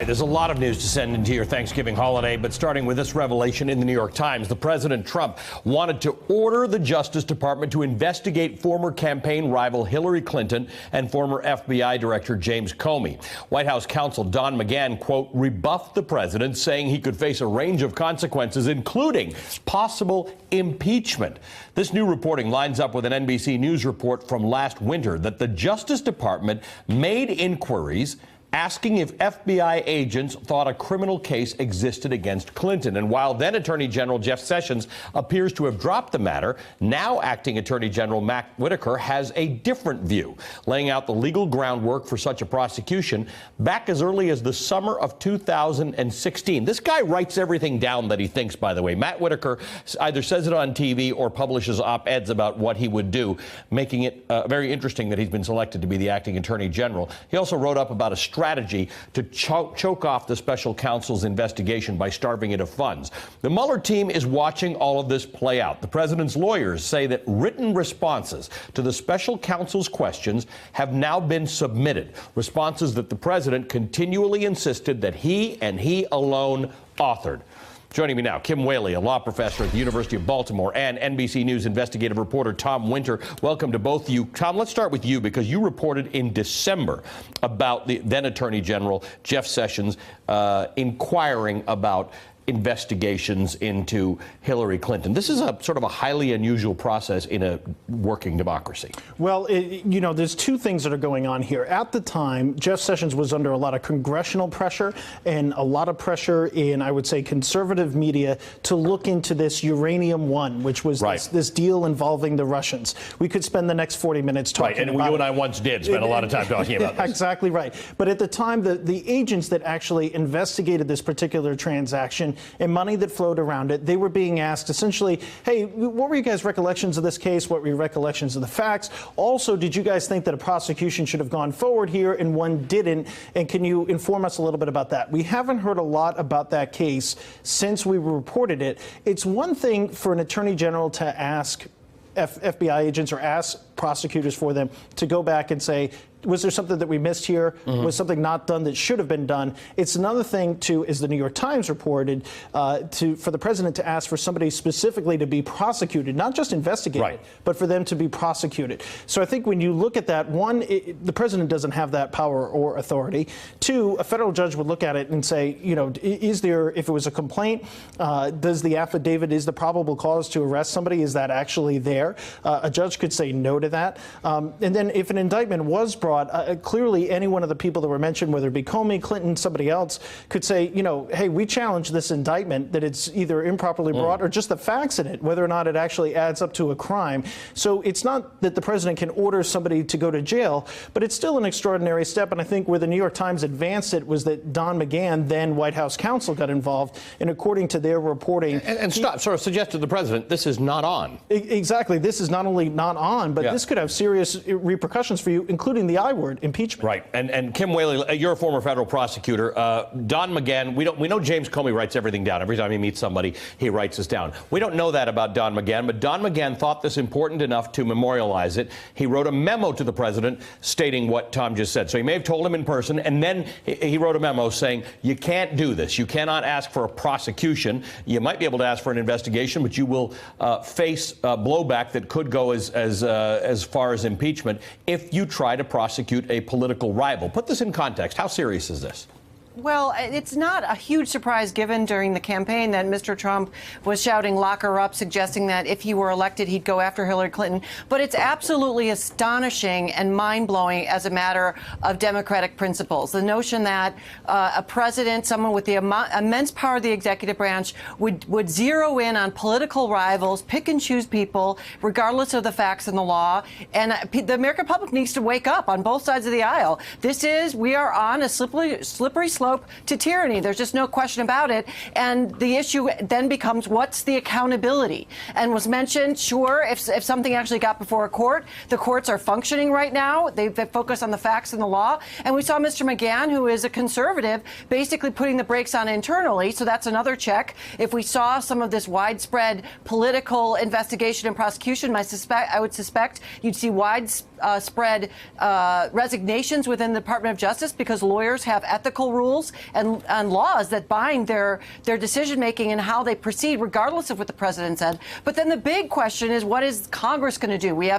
there's a lot of news to send into your Thanksgiving holiday, but starting with this revelation in the New York Times, the President Trump wanted to order the Justice Department to investigate former campaign rival Hillary Clinton and former FBI Director James Comey. White House counsel Don McGahn, quote, rebuffed the president, saying he could face a range of consequences, including possible impeachment. This new reporting lines up with an NBC News report from last winter that the Justice Department made inquiries asking if FBI agents thought a criminal case existed against Clinton. And while then Attorney General Jeff Sessions appears to have dropped the matter, now Acting Attorney General Matt Whitaker has a different view, laying out the legal groundwork for such a prosecution back as early as the summer of 2016. This guy writes everything down that he thinks, by the way. Matt Whitaker either says it on TV or publishes op-eds about what he would do, making it very interesting that he's been selected to be the Acting Attorney General. He also wrote up about a strategy to choke off the special counsel's investigation by starving it of funds. The Mueller team is watching all of this play out. The president's lawyers say that written responses to the special counsel's questions have now been submitted, responses that the president continually insisted that he and he alone authored. Joining me now, Kim Whaley, a law professor at the University of Baltimore, and NBC News investigative reporter Tom Winter. Welcome to both of you. Tom, let's start with you because you reported in December about the then Attorney General Jeff Sessions inquiring about investigations into Hillary Clinton. This is a sort of a highly unusual process in a working democracy. Well, there's two things that are going on here. At the time, Jeff Sessions was under a lot of congressional pressure and a lot of pressure in, I would say, conservative media to look into this Uranium One, which was this deal involving the Russians. We could spend the next 40 minutes talking about it. And you and I once did spend a lot of time talking about this. Exactly right. But at the time, the agents that actually investigated this particular transaction and money that flowed around it, they were being asked essentially, hey, what were you guys' recollections of this case? What were your recollections of the facts? Also, did you guys think that a prosecution should have gone forward here and one didn't? And can you inform us a little bit about that? We haven't heard a lot about that case since we reported it. It's one thing for an attorney general to ask FBI agents or ask prosecutors for them to go back and say, was there something that we missed here? Was something not done that should have been done? It's another thing to, as the New York Times reported, for the president to ask for somebody specifically to be prosecuted, not just investigated, but for them to be prosecuted. So I think when you look at that, one, the president doesn't have that power or authority. Two, a federal judge would look at it and say, is there, if it was a complaint, does the affidavit, is the probable cause to arrest somebody, is that actually there? A judge could say no to that. And then if an indictment was brought, clearly any one of the people that were mentioned, whether it be Comey, Clinton, somebody else, could say, hey, we challenge this indictment, that it's either improperly brought or just the facts in it, whether or not it actually adds up to a crime. So it's not that the president can order somebody to go to jail, but it's still an extraordinary step. And I think where the New York Times advanced it was that Don McGahn, then White House counsel, got involved. And according to their reporting... And sort of suggested to the president, this is not on. Exactly. This is not only not on, but this could have serious repercussions for you, including the I word, impeachment. Right. And Kim Whaley, you're a former federal prosecutor. Don McGahn, we know James Comey writes everything down. Every time he meets somebody, he writes this down. We don't know that about Don McGahn, but Don McGahn thought this important enough to memorialize it. He wrote a memo to the president stating what Tom just said. So he may have told him in person, and then he wrote a memo saying, you can't do this. You cannot ask for a prosecution. You might be able to ask for an investigation, but you will face blowback that could go as far as impeachment if you try to prosecute a political rival. Put this in context. How serious is this? Well, it's not a huge surprise given during the campaign that Mr. Trump was shouting lock her up, suggesting that if he were elected, he'd go after Hillary Clinton. But it's absolutely astonishing and mind-blowing as a matter of democratic principles. The notion that a president, someone with the immense power of the executive branch, would zero in on political rivals, pick and choose people, regardless of the facts and the law. And the American public needs to wake up on both sides of the aisle. We are on a slippery slope to tyranny. There's just no question about it. And the issue then becomes, what's the accountability? And was mentioned, sure, if something actually got before a court, the courts are functioning right now. They focus on the facts and the law. And we saw Mr. McGahn, who is a conservative, basically putting the brakes on internally. So that's another check. If we saw some of this widespread political investigation and prosecution, I would suspect you'd see spread resignations within the Department of Justice because lawyers have ethical rules and laws that bind their decision making and how they proceed, regardless of what the president said. But then the big question is, what is Congress going to do? We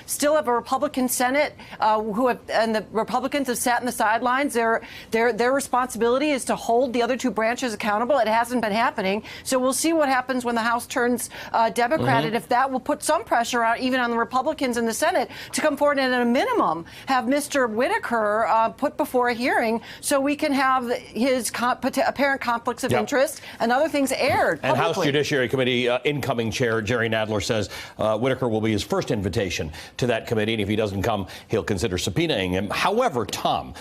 still have a Republican Senate and the Republicans have sat in the sidelines. Their responsibility is to hold the other two branches accountable. It hasn't been happening. So we'll see what happens when the House turns Democrat, and if that will put some pressure out even on the Republicans in the Senate to come forward and at a minimum have Mr. Whitaker put before a hearing so we can have his apparent conflicts of interest and other things aired publicly. And House Judiciary Committee incoming chair Jerry Nadler says Whitaker will be his first invitation to that committee, and if he doesn't come, he'll consider subpoenaing him. However, Tom,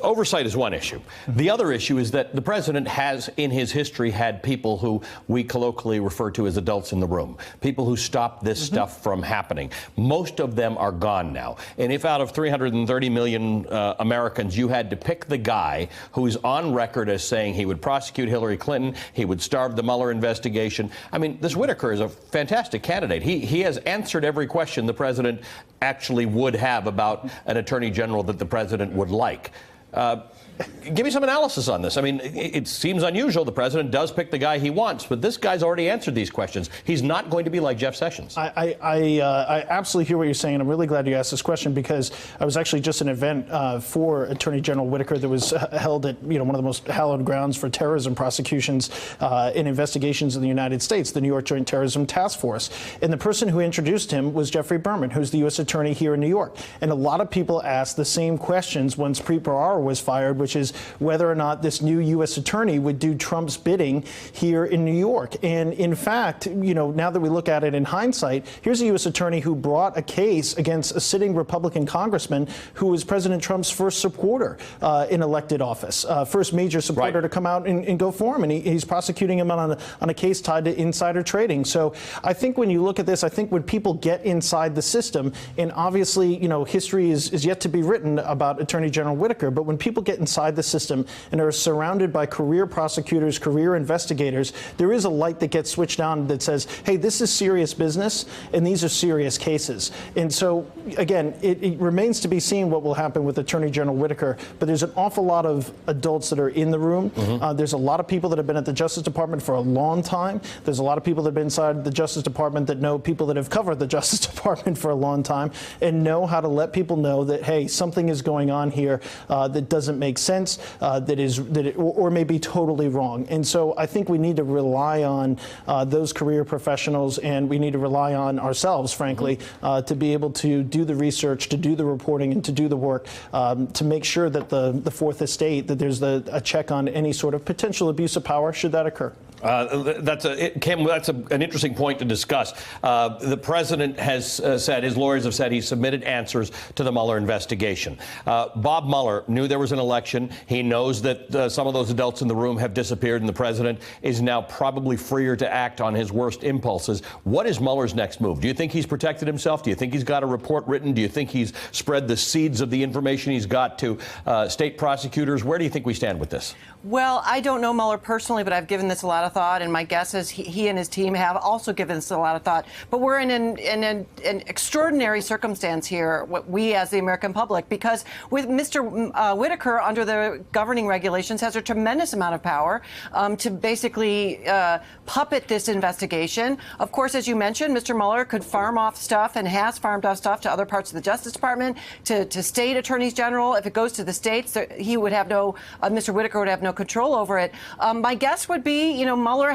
oversight is one issue. The other issue is that the president has, in his history, had people who we colloquially refer to as adults in the room, people who stopped this stuff from happening. Most of them are gone now. And if out of 330 million Americans, you had to pick the guy who is on record as saying he would prosecute Hillary Clinton, he would starve the Mueller investigation. I mean, this Whitaker is a fantastic candidate. He has answered every question the president actually would have about an attorney general that the president would like. Give me some analysis on this. I mean, it seems unusual. The president does pick the guy he wants, but this guy's already answered these questions. He's not going to be like Jeff Sessions. I absolutely hear what you're saying. I'm really glad you asked this question because I was actually just at an event for Attorney General Whitaker that was held at one of the most hallowed grounds for terrorism prosecutions in investigations in the United States, the New York Joint Terrorism Task Force. And the person who introduced him was Jeffrey Berman, who's the U.S. attorney here in New York. And a lot of people asked the same questions once Preet Bharara was fired, which is whether or not this new U.S. attorney would do Trump's bidding here in New York. And in fact, now that we look at it in hindsight, here's a U.S. attorney who brought a case against a sitting Republican congressman who was President Trump's first supporter in elected office, first major supporter to come out and go for him. And he's prosecuting him on a case tied to insider trading. So I think when you look at this, I think when people get inside the system, and obviously, history is yet to be written about Attorney General Whitaker, but when people get inside the system and are surrounded by career prosecutors, career investigators, there is a light that gets switched on that says, hey, this is serious business and these are serious cases. And so, again, it remains to be seen what will happen with Attorney General Whitaker, but there's an awful lot of adults that are in the room. There's a lot of people that have been at the Justice Department for a long time. There's a lot of people that have been inside the Justice Department that know people that have covered the Justice Department for a long time and know how to let people know that, hey, something is going on here that doesn't make sense, or may be totally wrong. And so I think we need to rely on those career professionals, and we need to rely on ourselves, frankly, to be able to do the research, to do the reporting, and to do the work to make sure that the Fourth Estate, that there's a check on any sort of potential abuse of power should that occur. That's an interesting point to discuss. The president has said, his lawyers have said he submitted answers to the Mueller investigation. Bob Mueller knew there was an election. He knows that some of those adults in the room have disappeared, and the president is now probably freer to act on his worst impulses. What is Mueller's next move? Do you think he's protected himself? Do you think he's got a report written? Do you think he's spread the seeds of the information he's got to state prosecutors? Where do you think we stand with this? Well, I don't know Mueller personally, but I've given this a lot of thought, and my guess is he and his team have also given this a lot of thought. But we're in an extraordinary circumstance here, we as the American public, because with Mr. Whitaker, under the governing regulations, has a tremendous amount of power to basically puppet this investigation. Of course, as you mentioned, Mr. Mueller could farm off stuff and has farmed off stuff to other parts of the Justice Department, to state attorneys general. If it goes to the states, he would have Mr. Whitaker would have no control over it. My guess would be, Mueller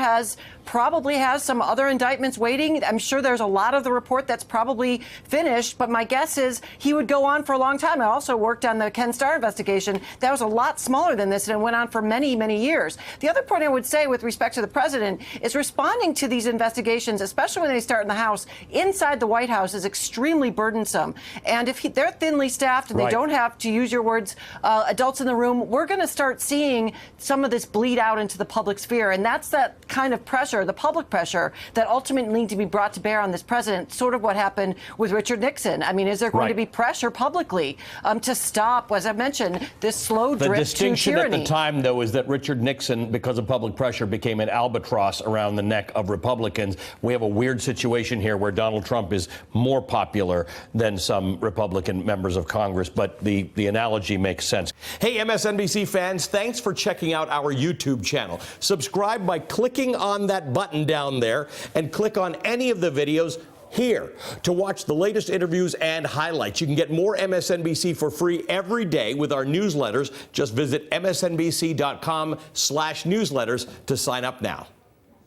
probably has some other indictments waiting. I'm sure there's a lot of the report that's probably finished, but my guess is he would go on for a long time. I also worked on the Ken Starr investigation. That was a lot smaller than this, and it went on for many, many years. The other point I would say with respect to the president is responding to these investigations, especially when they start in the House, inside the White House, is extremely burdensome. And if they're thinly staffed and they don't have, to use your words, adults in the room, we're going to start seeing some of this bleed out into the public sphere. And that's that kind of pressure, the public pressure, that ultimately needs to be brought to bear on this president, sort of what happened with Richard Nixon. I mean, is there going to be pressure publicly to stop, as I mentioned, this slow slow The drift distinction to at tyranny. the time, though, is that Richard Nixon, because of public pressure, became an albatross around the neck of Republicans. We have a weird situation here where Donald Trump is more popular than some Republican members of Congress, but the analogy makes sense. Hey, MSNBC fans, thanks for checking out our YouTube channel. Subscribe by clicking on that button down there and click on any of the videos here to watch the latest interviews and highlights. You can get more MSNBC for free every day with our newsletters. Just visit msnbc.com/newsletters to sign up now.